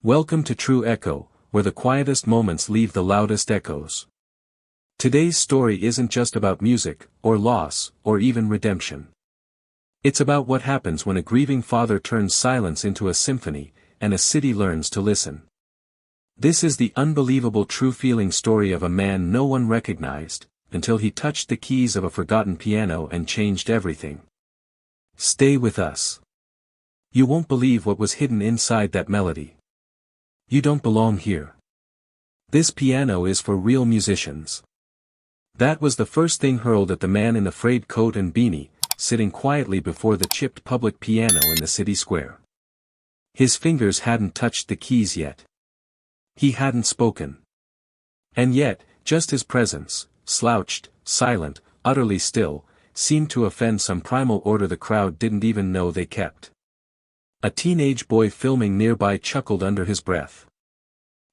Welcome to True Echo, where the quietest moments leave the loudest echoes. Today's story isn't just about music, or loss, or even redemption. It's about what happens when a grieving father turns silence into a symphony, and a city learns to listen. This is the unbelievable true feeling story of a man no one recognized, until he touched the keys of a forgotten piano and changed everything. Stay with us. You won't believe what was hidden inside that melody. You don't belong here. This piano is for real musicians. That was the first thing hurled at the man in the frayed coat and beanie, sitting quietly before the chipped public piano in the city square. His fingers hadn't touched the keys yet. He hadn't spoken. And yet, just his presence, slouched, silent, utterly still, seemed to offend some primal order the crowd didn't even know they kept. A teenage boy filming nearby chuckled under his breath.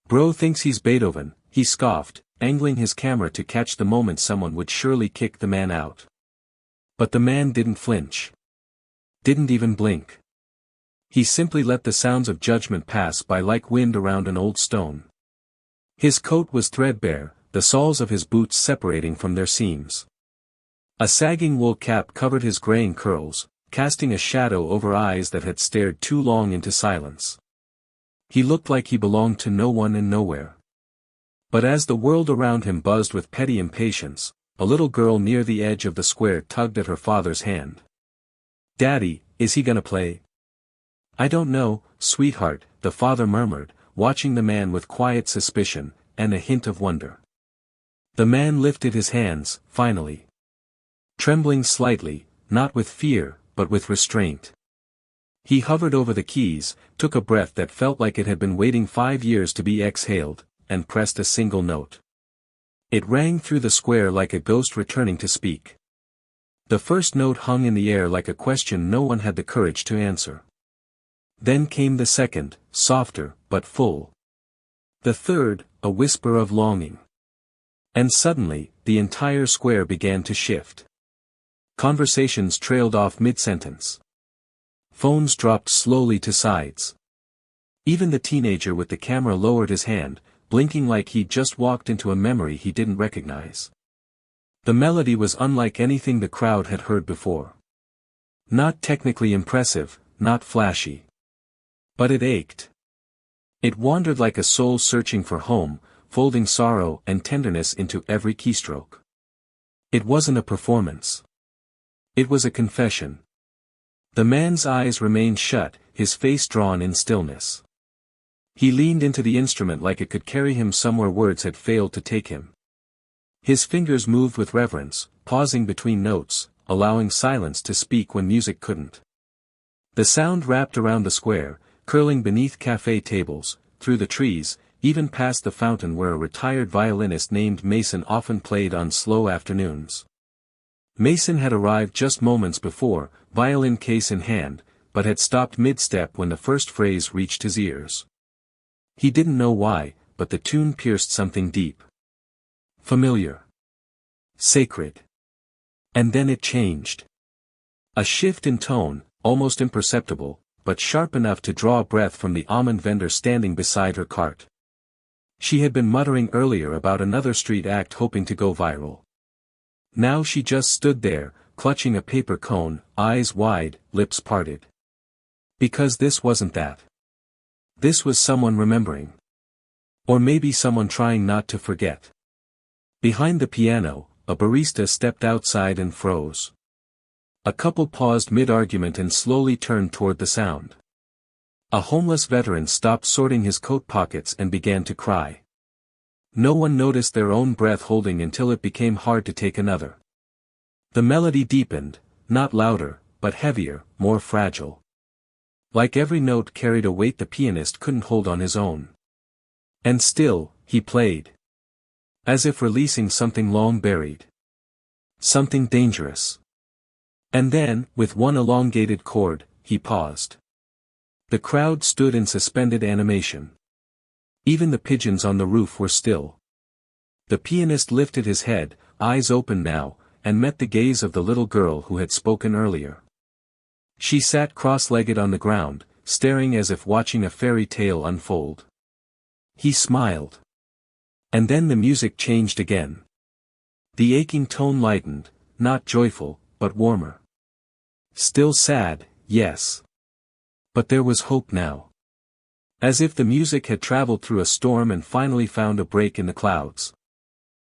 "Bro thinks he's Beethoven," he scoffed, angling his camera to catch the moment someone would surely kick the man out. But the man didn't flinch. Didn't even blink. He simply let the sounds of judgment pass by like wind around an old stone. His coat was threadbare, the soles of his boots separating from their seams. A sagging wool cap covered his graying curls, casting a shadow over eyes that had stared too long into silence. He looked like he belonged to no one and nowhere. But as the world around him buzzed with petty impatience, a little girl near the edge of the square tugged at her father's hand. "Daddy, is he gonna play?" "I don't know, sweetheart," the father murmured, watching the man with quiet suspicion, and a hint of wonder. The man lifted his hands, finally. Trembling slightly, not with fear, but with restraint. He hovered over the keys, took a breath that felt like it had been waiting 5 years to be exhaled, and pressed a single note. It rang through the square like a ghost returning to speak. The first note hung in the air like a question no one had the courage to answer. Then came the second, softer, but full. The third, a whisper of longing. And suddenly, the entire square began to shift. Conversations trailed off mid-sentence. Phones dropped slowly to sides. Even the teenager with the camera lowered his hand, blinking like he'd just walked into a memory he didn't recognize. The melody was unlike anything the crowd had heard before. Not technically impressive, not flashy. But it ached. It wandered like a soul searching for home, folding sorrow and tenderness into every keystroke. It wasn't a performance. It was a confession. The man's eyes remained shut, his face drawn in stillness. He leaned into the instrument like it could carry him somewhere words had failed to take him. His fingers moved with reverence, pausing between notes, allowing silence to speak when music couldn't. The sound wrapped around the square, curling beneath cafe tables, through the trees, even past the fountain where a retired violinist named Mason often played on slow afternoons. Mason had arrived just moments before, violin case in hand, but had stopped mid-step when the first phrase reached his ears. He didn't know why, but the tune pierced something deep. Familiar. Sacred. And then it changed. A shift in tone, almost imperceptible, but sharp enough to draw a breath from the almond vendor standing beside her cart. She had been muttering earlier about another street act hoping to go viral. Now she just stood there, clutching a paper cone, eyes wide, lips parted. Because this wasn't that. This was someone remembering. Or maybe someone trying not to forget. Behind the piano, a barista stepped outside and froze. A couple paused mid-argument and slowly turned toward the sound. A homeless veteran stopped sorting his coat pockets and began to cry. No one noticed their own breath holding until it became hard to take another. The melody deepened, not louder, but heavier, more fragile. Like every note carried a weight the pianist couldn't hold on his own. And still, he played. As if releasing something long buried. Something dangerous. And then, with one elongated chord, he paused. The crowd stood in suspended animation. Even the pigeons on the roof were still. The pianist lifted his head, eyes open now, and met the gaze of the little girl who had spoken earlier. She sat cross-legged on the ground, staring as if watching a fairy tale unfold. He smiled. And then the music changed again. The aching tone lightened, not joyful, but warmer. Still sad, yes. But there was hope now. As if the music had traveled through a storm and finally found a break in the clouds.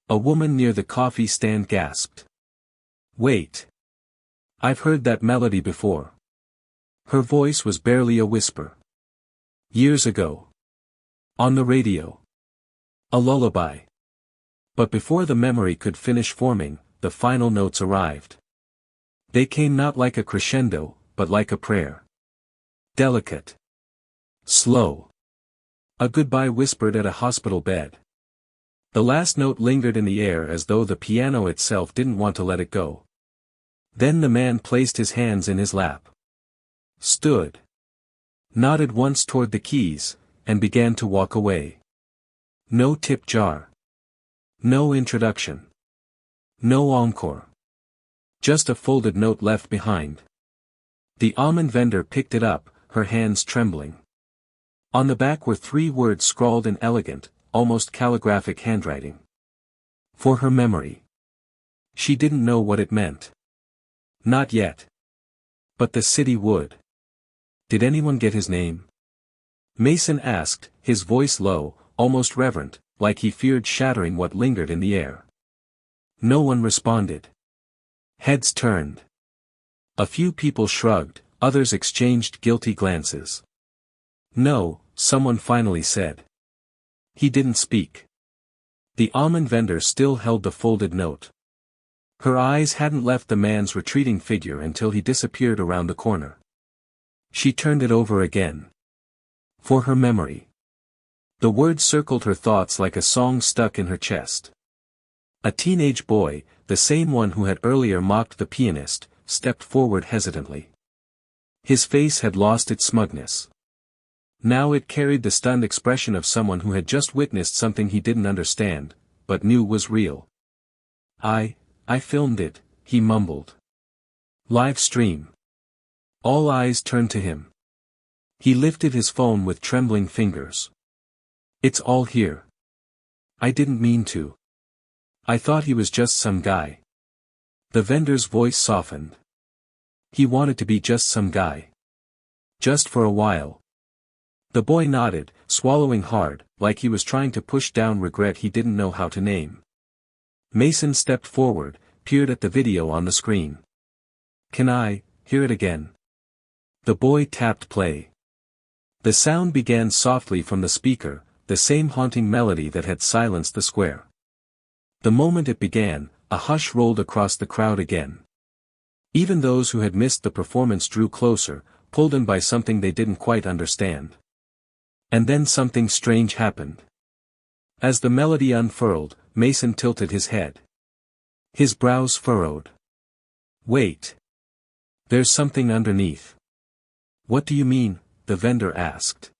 A woman near the coffee stand gasped. "Wait. I've heard that melody before." Her voice was barely a whisper. "Years ago. On the radio. A lullaby." But before the memory could finish forming, the final notes arrived. They came not like a crescendo, but like a prayer. Delicate. Slow. A goodbye whispered at a hospital bed. The last note lingered in the air as though the piano itself didn't want to let it go. Then the man placed his hands in his lap. Stood. Nodded once toward the keys, and began to walk away. No tip jar. No introduction. No encore. Just a folded note left behind. The almond vendor picked it up, her hands trembling. On the back were 3 words scrawled in elegant, almost calligraphic handwriting. For her memory. She didn't know what it meant. Not yet. But the city would. Did anyone get his name? Mason asked, his voice low, almost reverent, like he feared shattering what lingered in the air. No one responded. Heads turned. A few people shrugged, others exchanged guilty glances. No, someone finally said. He didn't speak. The almond vendor still held the folded note. Her eyes hadn't left the man's retreating figure until he disappeared around the corner. She turned it over again. For her memory. The words circled her thoughts like a song stuck in her chest. A teenage boy, the same one who had earlier mocked the pianist, stepped forward hesitantly. His face had lost its smugness. Now it carried the stunned expression of someone who had just witnessed something he didn't understand, but knew was real. I filmed it," he mumbled. "Live stream." All eyes turned to him. He lifted his phone with trembling fingers. "It's all here. I didn't mean to. I thought he was just some guy." The vendor's voice softened. He wanted to be just some guy. Just for a while. The boy nodded, swallowing hard, like he was trying to push down regret he didn't know how to name. Mason stepped forward, peered at the video on the screen. "Can I hear it again?" The boy tapped play. The sound began softly from the speaker, the same haunting melody that had silenced the square. The moment it began, a hush rolled across the crowd again. Even those who had missed the performance drew closer, pulled in by something they didn't quite understand. And then something strange happened. As the melody unfurled, Mason tilted his head. His brows furrowed. "Wait. There's something underneath." "What do you mean?" the vendor asked.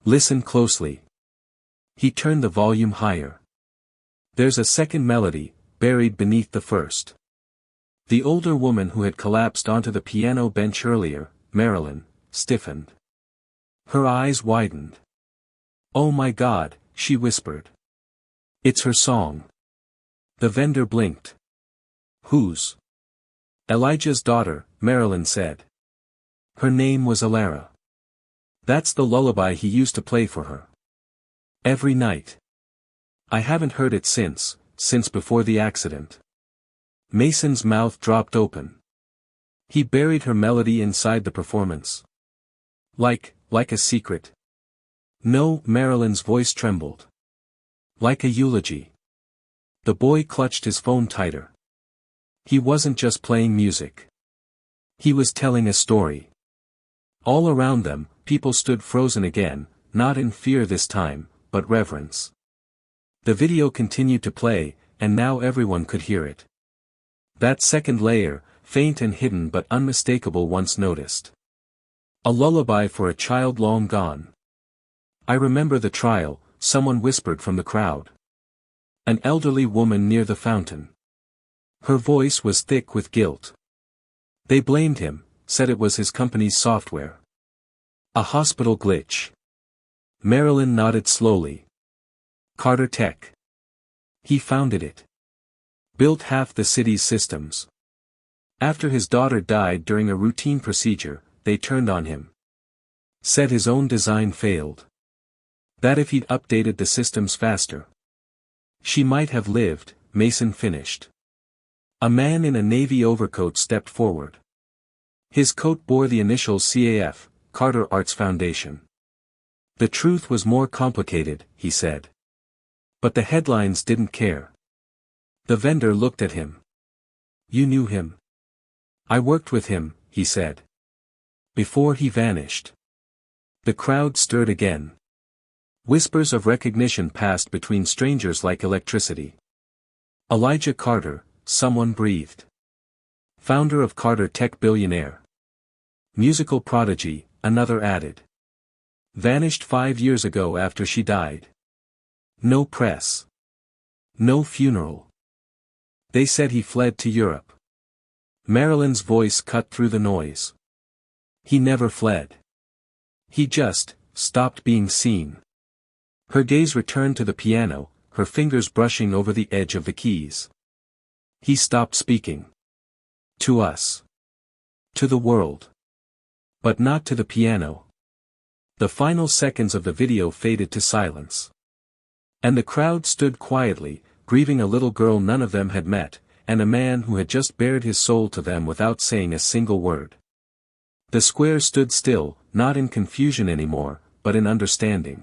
"Listen closely." He turned the volume higher. There's a second melody, buried beneath the first. The older woman who had collapsed onto the piano bench earlier, Marilyn, stiffened. Her eyes widened. "Oh my God," she whispered. "It's her song." The vendor blinked. "Whose?" "Elijah's daughter," Marilyn said. "Her name was Alara. That's the lullaby he used to play for her. Every night. I haven't heard it since before the accident." Mason's mouth dropped open. He buried her melody inside the performance. Like a secret. "No," Marilyn's voice trembled. "Like a eulogy." The boy clutched his phone tighter. He wasn't just playing music. He was telling a story. All around them, people stood frozen again, not in fear this time, but reverence. The video continued to play, and now everyone could hear it. That second layer, faint and hidden but unmistakable once noticed. A lullaby for a child long gone. "I remember the trial," someone whispered from the crowd. An elderly woman near the fountain. Her voice was thick with guilt. They blamed him, said it was his company's software. A hospital glitch. Marilyn nodded slowly. Carter Tech. He founded it. Built half the city's systems. After his daughter died during a routine procedure, they turned on him. Said his own design failed. That if he'd updated the systems faster, she might have lived, Mason finished. A man in a navy overcoat stepped forward. His coat bore the initials CAF, Carter Arts Foundation. The truth was more complicated, he said. But the headlines didn't care. The vendor looked at him. You knew him? I worked with him, he said. Before he vanished. The crowd stirred again. Whispers of recognition passed between strangers like electricity. Elijah Carter, someone breathed. Founder of Carter Tech, Billionaire. Musical prodigy, another added. Vanished 5 years ago after she died. No press. No funeral. They said he fled to Europe. Marilyn's voice cut through the noise. He never fled. He just stopped being seen. Her gaze returned to the piano, her fingers brushing over the edge of the keys. He stopped speaking. To us. To the world. But not to the piano. The final seconds of the video faded to silence. And the crowd stood quietly, grieving a little girl none of them had met, and a man who had just bared his soul to them without saying a single word. The square stood still, not in confusion anymore, but in understanding.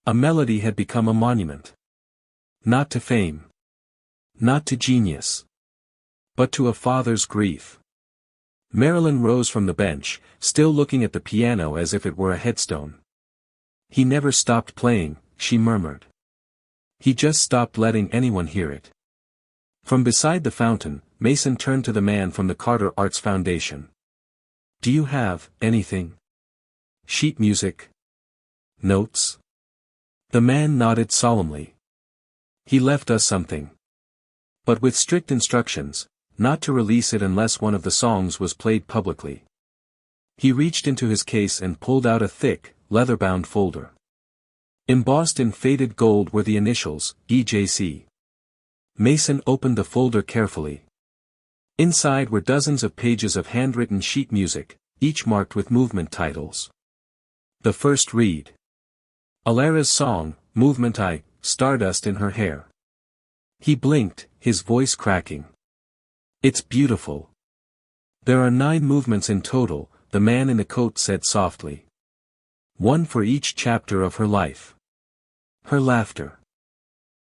A melody had become a monument. Not to fame. Not to genius. But to a father's grief. Marilyn rose from the bench, still looking at the piano as if it were a headstone. He never stopped playing, she murmured. He just stopped letting anyone hear it. From beside the fountain, Mason turned to the man from the Carter Arts Foundation. Do you have anything? Sheet music? Notes? The man nodded solemnly. He left us something. But with strict instructions, not to release it unless one of the songs was played publicly. He reached into his case and pulled out a thick, leather-bound folder. Embossed in faded gold were the initials, EJC. Mason opened the folder carefully. Inside were dozens of pages of handwritten sheet music, each marked with movement titles. The first read. Alara's song, Movement I, Stardust in Her Hair. He blinked, his voice cracking. It's beautiful. There are 9 movements in total, the man in the coat said softly. 1 for each chapter of her life. Her laughter.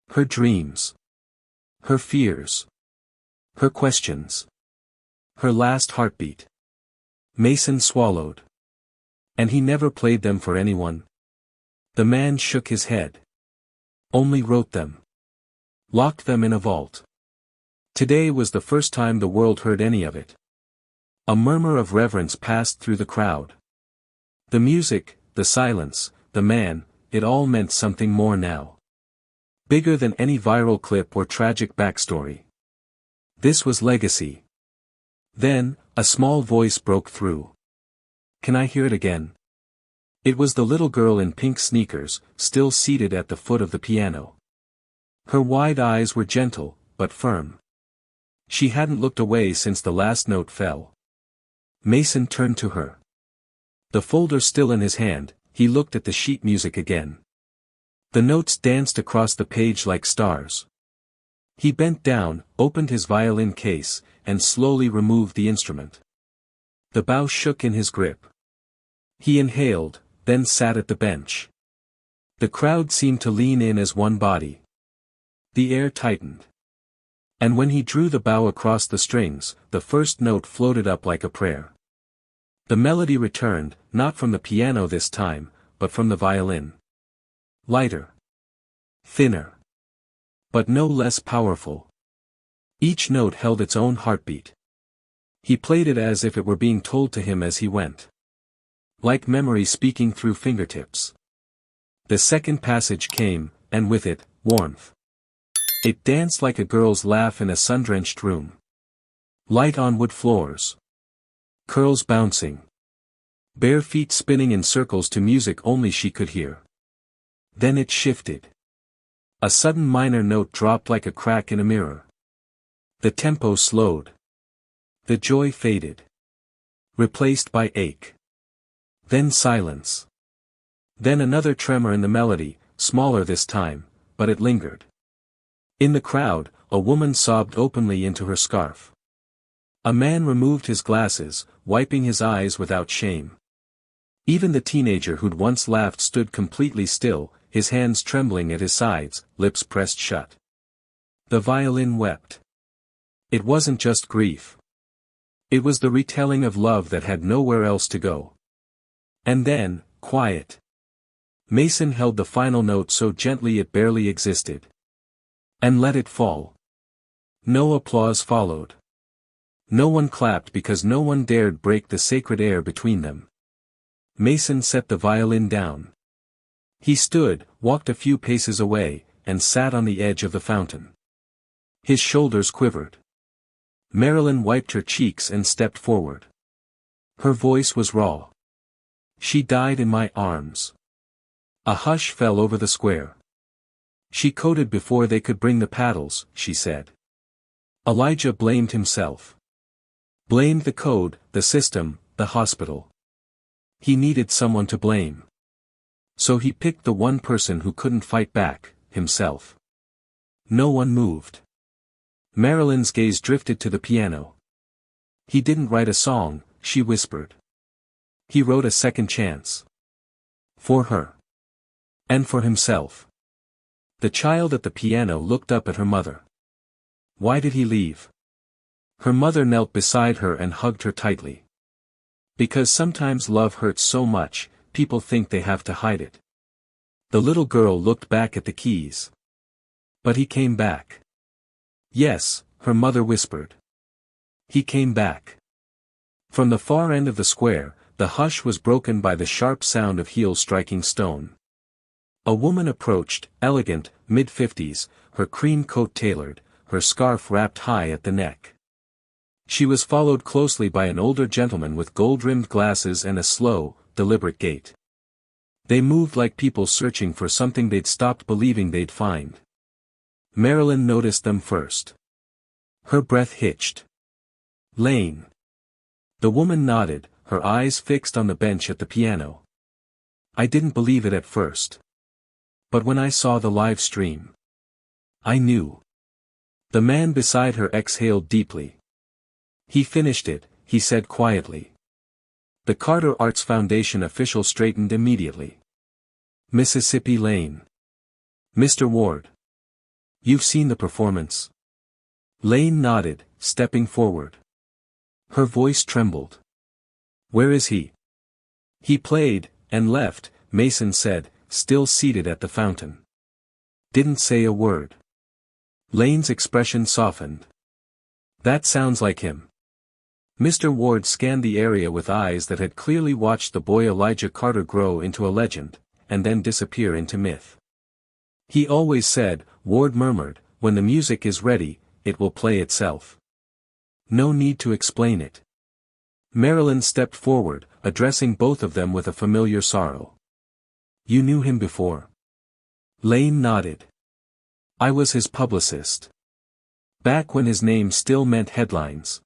Her dreams. Her fears. Her questions. Her last heartbeat. Mason swallowed. And he never played them for anyone? The man shook his head. Only wrote them. Locked them in a vault. Today was the first time the world heard any of it. A murmur of reverence passed through the crowd. The music, the silence, the man, it all meant something more now. Bigger than any viral clip or tragic backstory. This was legacy. Then, a small voice broke through. Can I hear it again? It was the little girl in pink sneakers, still seated at the foot of the piano. Her wide eyes were gentle, but firm. She hadn't looked away since the last note fell. Mason turned to her. The folder still in his hand, he looked at the sheet music again. The notes danced across the page like stars. He bent down, opened his violin case, and slowly removed the instrument. The bow shook in his grip. He inhaled, then sat at the bench. The crowd seemed to lean in as one body. The air tightened. And when he drew the bow across the strings, the first note floated up like a prayer. The melody returned, not from the piano this time, but from the violin. Lighter. Thinner. But no less powerful. Each note held its own heartbeat. He played it as if it were being told to him as he went. Like memory speaking through fingertips. The second passage came, and with it, warmth. It danced like a girl's laugh in a sun-drenched room. Light on wood floors. Curls bouncing. bare feet spinning in circles to music only she could hear. Then it shifted. A sudden minor note dropped like a crack in a mirror. The tempo slowed. The joy faded. Replaced by ache. Then silence. Then another tremor in the melody, smaller this time, but it lingered. In the crowd, a woman sobbed openly into her scarf. A man removed his glasses, wiping his eyes without shame. Even the teenager who'd once laughed stood completely still, his hands trembling at his sides, lips pressed shut. The violin wept. It wasn't just grief. It was the retelling of love that had nowhere else to go. And then, quiet. Mason held the final note so gently it barely existed. And let it fall. No applause followed. No one clapped because no one dared break the sacred air between them. Mason set the violin down. He stood, walked a few paces away, and sat on the edge of the fountain. His shoulders quivered. Marilyn wiped her cheeks and stepped forward. Her voice was raw. She died in my arms. A hush fell over the square. She coded before they could bring the paddles, she said. Elijah blamed himself. Blamed the code, the system, the hospital. He needed someone to blame. So he picked the one person who couldn't fight back, himself. No one moved. Marilyn's gaze drifted to the piano. He didn't write a song, she whispered. He wrote a second chance. For her. And for himself. The child at the piano looked up at her mother. Why did he leave? Her mother knelt beside her and hugged her tightly. Because sometimes love hurts so much, people think they have to hide it. The little girl looked back at the keys. But he came back. Yes, her mother whispered. He came back. From the far end of the square, the hush was broken by the sharp sound of heels striking stone. A woman approached, elegant, mid-50s, her cream coat tailored, her scarf wrapped high at the neck. She was followed closely by an older gentleman with gold-rimmed glasses and a slow, deliberate gait. They moved like people searching for something they'd stopped believing they'd find. Marilyn noticed them first. Her breath hitched. Lane. The woman nodded, her eyes fixed on the bench at the piano. I didn't believe it at first. But when I saw the live stream, I knew. The man beside her exhaled deeply. He finished it, he said quietly. The Carter Arts Foundation official straightened immediately. Mississippi Lane. Mr. Ward. You've seen the performance? Lane nodded, stepping forward. Her voice trembled. Where is he? He played, and left, Mason said, still seated at the fountain. Didn't say a word. Lane's expression softened. That sounds like him. Mr. Ward scanned the area with eyes that had clearly watched the boy Elijah Carter grow into a legend, and then disappear into myth. He always said, Ward murmured, when the music is ready, it will play itself. No need to explain it. Marilyn stepped forward, addressing both of them with a familiar sorrow. You knew him before? Lane nodded. I was his publicist. Back when his name still meant headlines.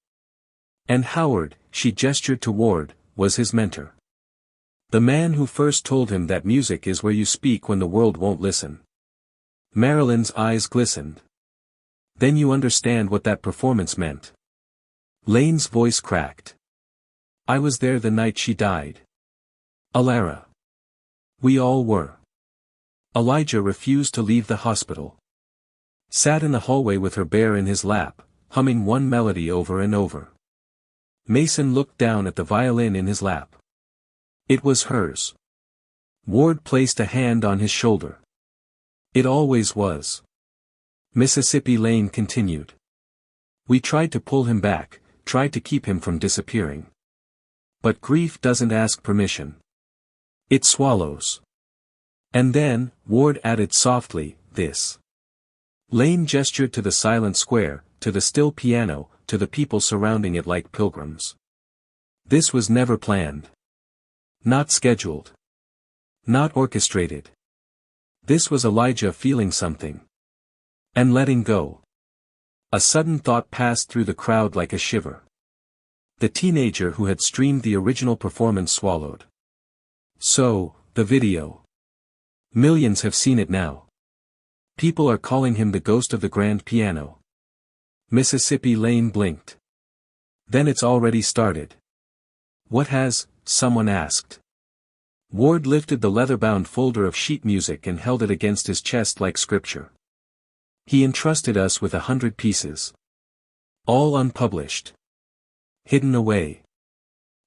And Howard, she gestured to Ward, was his mentor. The man who first told him that music is where you speak when the world won't listen. Marilyn's eyes glistened. Then you understand what that performance meant. Lane's voice cracked. I was there the night she died. Alara. We all were. Elijah refused to leave the hospital. Sat in the hallway with her bear in his lap, humming one melody over and over. Mason looked down at the violin in his lap. It was hers. Ward placed a hand on his shoulder. It always was. Mississippi Lane continued. We tried to pull him back, tried to keep him from disappearing. But grief doesn't ask permission. It swallows. And then, Ward added softly, this. Lane gestured to the silent square, to the still piano, to the people surrounding it like pilgrims. This was never planned. Not scheduled. Not orchestrated. This was Elijah feeling something. And letting go. A sudden thought passed through the crowd like a shiver. The teenager who had streamed the original performance swallowed. So, the video. Millions have seen it now. People are calling him the ghost of the grand piano. Mississippi Lane blinked. Then it's already started. What has, someone asked. Ward lifted the leather-bound folder of sheet music and held it against his chest like scripture. He entrusted us with 100 pieces. All unpublished. Hidden away.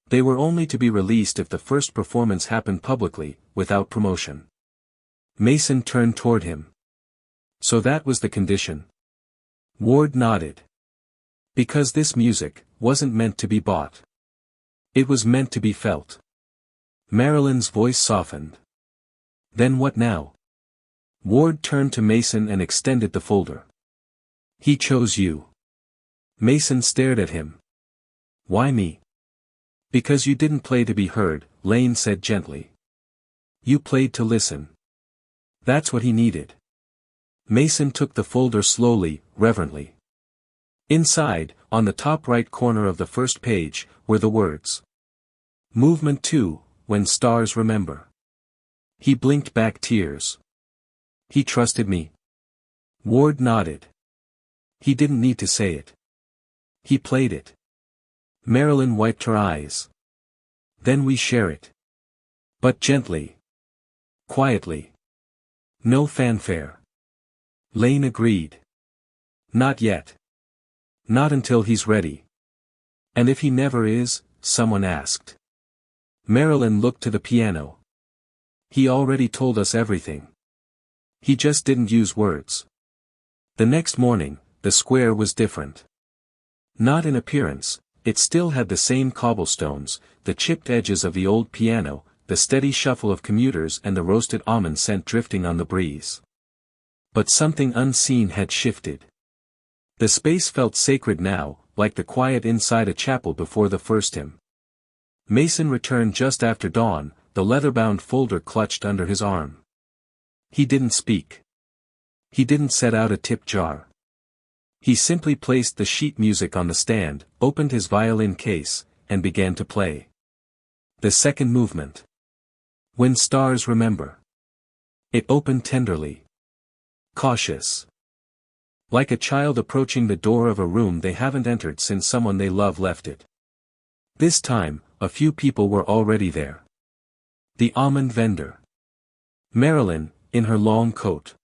They were only to be released if the first performance happened publicly, without promotion. Mason turned toward him. So that was the condition. Ward nodded. Because this music wasn't meant to be bought. It was meant to be felt. Marilyn's voice softened. Then what now? Ward turned to Mason and extended the folder. He chose you. Mason stared at him. Why me? Because you didn't play to be heard, Lane said gently. You played to listen. That's what he needed. Mason took the folder slowly, reverently. Inside, on the top right corner of the first page, were the words. Movement 2, When Stars Remember. He blinked back tears. He trusted me. Ward nodded. He didn't need to say it. He played it. Marilyn wiped her eyes. Then we share it. But gently. Quietly. No fanfare. Lane agreed. Not yet. Not until he's ready. And if he never is, someone asked. Marilyn looked to the piano. He already told us everything. He just didn't use words. The next morning, the square was different. Not in appearance, it still had the same cobblestones, the chipped edges of the old piano, the steady shuffle of commuters and the roasted almond scent drifting on the breeze. But something unseen had shifted. The space felt sacred now, like the quiet inside a chapel before the first hymn. Mason returned just after dawn, the leather-bound folder clutched under his arm. He didn't speak. He didn't set out a tip jar. He simply placed the sheet music on the stand, opened his violin case, and began to play. The second movement. When Stars Remember. It opened tenderly. Cautious. Like a child approaching the door of a room they haven't entered since someone they love left it. This time, a few people were already there. The almond vendor. Marilyn, in her long coat.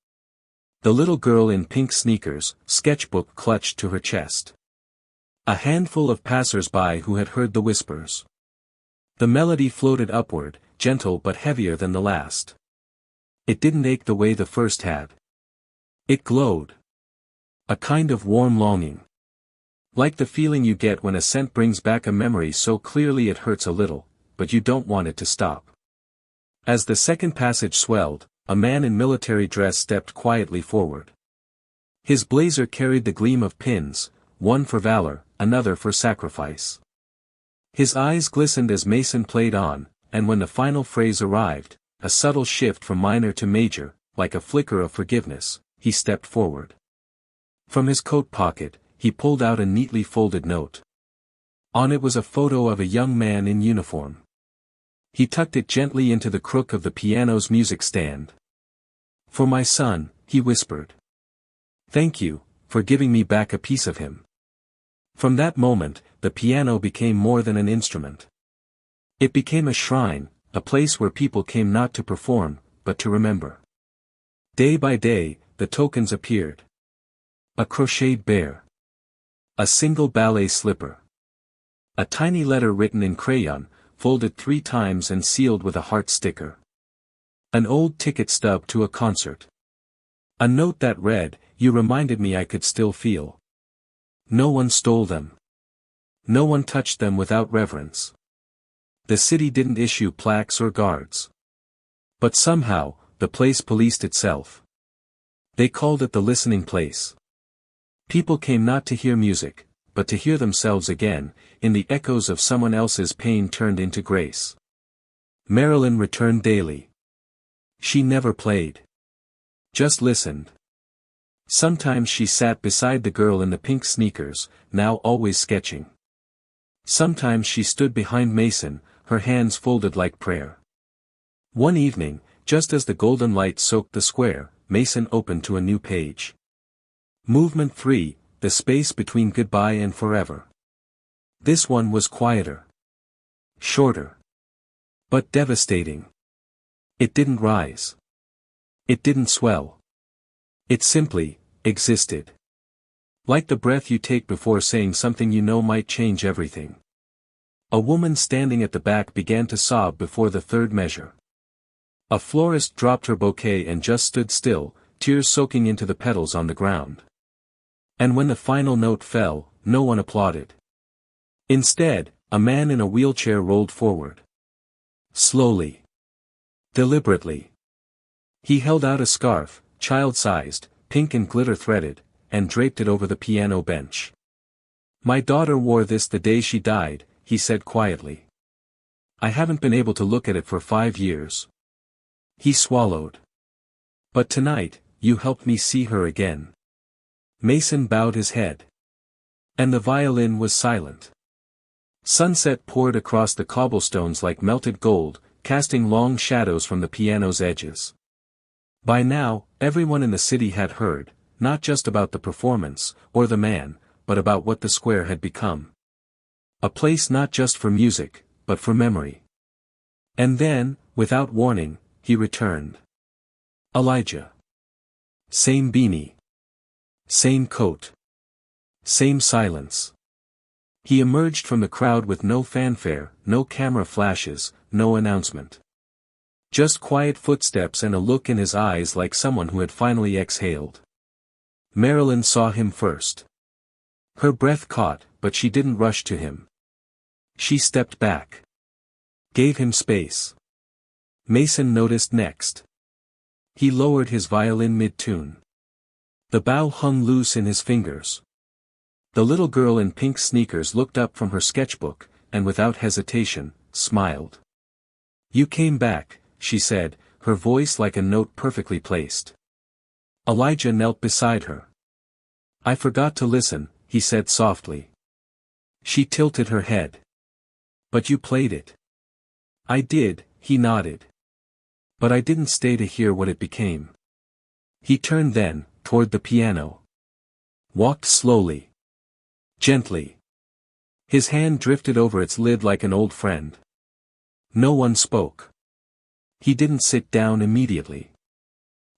The little girl in pink sneakers, sketchbook clutched to her chest. A handful of passers-by who had heard the whispers. The melody floated upward, gentle but heavier than the last. It didn't ache the way the first had. It glowed. A kind of warm longing. Like the feeling you get when a scent brings back a memory so clearly it hurts a little, but you don't want it to stop. As the second passage swelled, a man in military dress stepped quietly forward. His blazer carried the gleam of pins, one for valor, another for sacrifice. His eyes glistened as Mason played on, and when the final phrase arrived, a subtle shift from minor to major, like a flicker of forgiveness, he stepped forward. From his coat pocket, he pulled out a neatly folded note. On it was a photo of a young man in uniform. He tucked it gently into the crook of the piano's music stand. For my son, he whispered. Thank you, for giving me back a piece of him. From that moment, the piano became more than an instrument. It became a shrine, a place where people came not to perform, but to remember. Day by day, the tokens appeared. A crocheted bear. A single ballet slipper. A tiny letter written in crayon, folded 3 times and sealed with a heart sticker. An old ticket stub to a concert. A note that read, "You reminded me I could still feel." No one stole them. No one touched them without reverence. The city didn't issue plaques or guards. But somehow, the place policed itself. They called it the listening place. People came not to hear music, but to hear themselves again, in the echoes of someone else's pain turned into grace. Marilyn returned daily. She never played. Just listened. Sometimes she sat beside the girl in the pink sneakers, now always sketching. Sometimes she stood behind Mason, her hands folded like prayer. One evening, just as the golden light soaked the square, Mason opened to a new page. Movement 3, the space between goodbye and forever. This one was quieter. Shorter. But devastating. It didn't rise. It didn't swell. It simply existed. Like the breath you take before saying something you know might change everything. A woman standing at the back began to sob before the third measure. A florist dropped her bouquet and just stood still, tears soaking into the petals on the ground. And when the final note fell, no one applauded. Instead, a man in a wheelchair rolled forward. Slowly. Deliberately. He held out a scarf, child-sized, pink and glitter-threaded, and draped it over the piano bench. "My daughter wore this the day she died," he said quietly. "I haven't been able to look at it for 5 years." He swallowed. "But tonight, you helped me see her again." Mason bowed his head. And the violin was silent. Sunset poured across the cobblestones like melted gold, casting long shadows from the piano's edges. By now, everyone in the city had heard, not just about the performance, or the man, but about what the square had become. A place not just for music, but for memory. And then, without warning, he returned. Elijah. Same beanie. Same coat. Same silence. He emerged from the crowd with no fanfare, no camera flashes, no announcement. Just quiet footsteps and a look in his eyes like someone who had finally exhaled. Marilyn saw him first. Her breath caught, but she didn't rush to him. She stepped back. Gave him space. Mason noticed next. He lowered his violin mid-tune. The bow hung loose in his fingers. The little girl in pink sneakers looked up from her sketchbook, and without hesitation, smiled. "You came back," she said, her voice like a note perfectly placed. Elijah knelt beside her. "I forgot to listen," he said softly. She tilted her head. "But you played it." "I did," he nodded. "But I didn't stay to hear what it became." He turned then, toward the piano. Walked slowly. Gently. His hand drifted over its lid like an old friend. No one spoke. He didn't sit down immediately.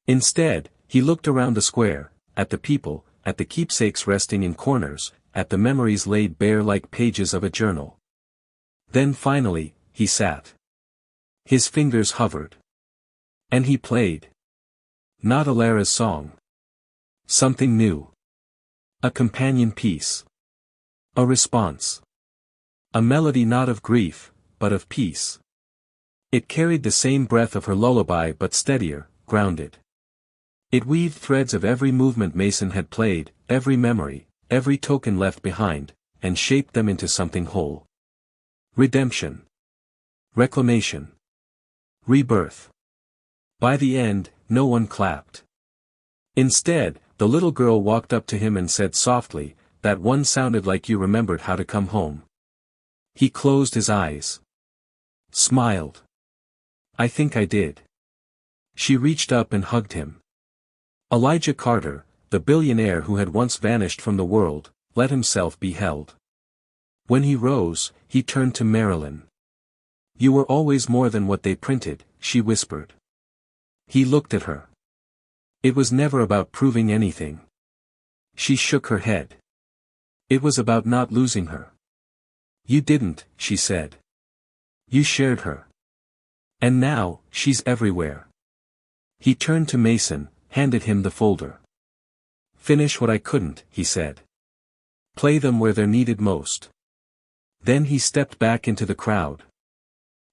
Instead, he looked around the square, at the people, at the keepsakes resting in corners, at the memories laid bare like pages of a journal. Then finally, he sat. His fingers hovered. And he played. Not Alara's song. Something new. A companion piece. A response. A melody not of grief, but of peace. It carried the same breath of her lullaby but steadier, grounded. It weaved threads of every movement Mason had played, every memory, every token left behind, and shaped them into something whole. Redemption. Reclamation. Rebirth. By the end, no one clapped. Instead, the little girl walked up to him and said softly, "That one sounded like you remembered how to come home." He closed his eyes. Smiled. "I think I did." She reached up and hugged him. Elijah Carter, the billionaire who had once vanished from the world, let himself be held. When he rose, he turned to Marilyn. "You were always more than what they printed," she whispered. He looked at her. It was never about proving anything. She shook her head. It was about not losing her. "You didn't," she said. "You shared her. And now, she's everywhere." He turned to Mason, handed him the folder. "Finish what I couldn't," he said. "Play them where they're needed most." Then he stepped back into the crowd.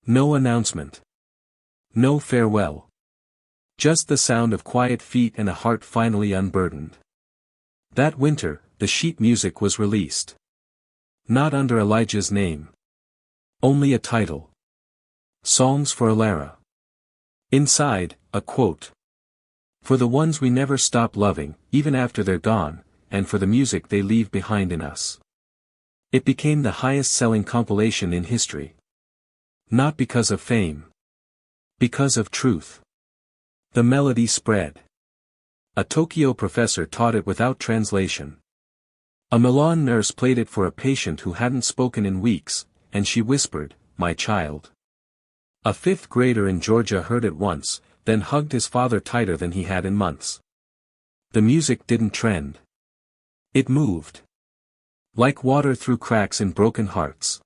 No announcement. No farewell. Just the sound of quiet feet and a heart finally unburdened. That winter, the sheet music was released. Not under Elijah's name. Only a title. Songs for Alara. Inside, a quote. For the ones we never stop loving, even after they're gone, and for the music they leave behind in us. It became the highest-selling compilation in history. Not because of fame. Because of truth. The melody spread. A Tokyo professor taught it without translation. A Milan nurse played it for a patient who hadn't spoken in weeks, and she whispered, "My child." A fifth grader in Georgia heard it once, then hugged his father tighter than he had in months. The music didn't trend. It moved. Like water through cracks in broken hearts.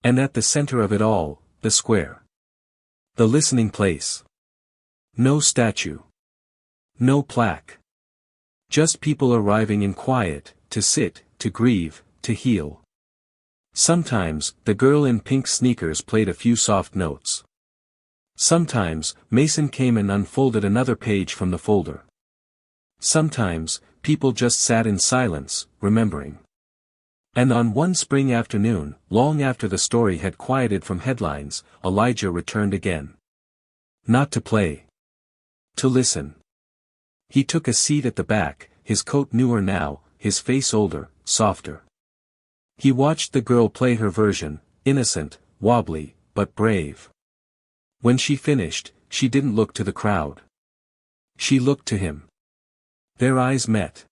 And at the center of it all, the square. The listening place. No statue. No plaque. Just people arriving in quiet, to sit, to grieve, to heal. Sometimes, the girl in pink sneakers played a few soft notes. Sometimes, Mason came and unfolded another page from the folder. Sometimes, people just sat in silence, remembering. And on one spring afternoon, long after the story had quieted from headlines, Elijah returned again. Not to play. To listen. He took a seat at the back, his coat newer now, his face older, softer. He watched the girl play her version, innocent, wobbly, but brave. When she finished, she didn't look to the crowd. She looked to him. Their eyes met.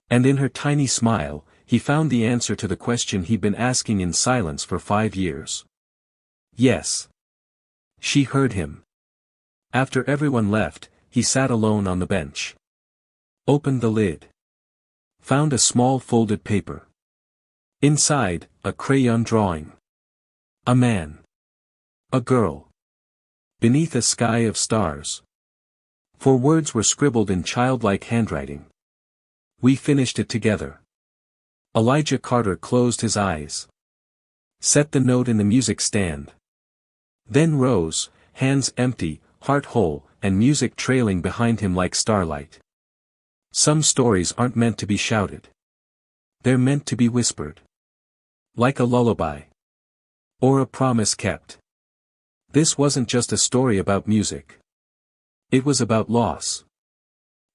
And in her tiny smile, he found the answer to the question he'd been asking in silence for 5 years. Yes. She heard him. After everyone left, he sat alone on the bench. Opened the lid. Found a small folded paper. Inside, a crayon drawing. A man. A girl. Beneath a sky of stars. 4 words were scribbled in childlike handwriting. We finished it together. Elijah Carter closed his eyes. Set the note in the music stand. Then rose, hands empty, heart whole, and music trailing behind him like starlight. Some stories aren't meant to be shouted. They're meant to be whispered. Like a lullaby. Or a promise kept. This wasn't just a story about music. It was about loss.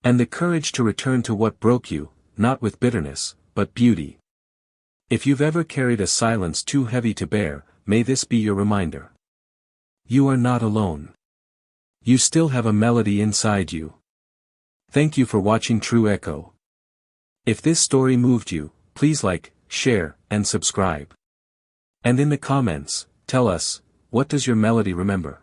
And the courage to return to what broke you, not with bitterness, but beauty. If you've ever carried a silence too heavy to bear, may this be your reminder. You are not alone. You still have a melody inside you. Thank you for watching True Echo. If this story moved you, please like, share, and subscribe. And in the comments, tell us, what does your melody remember?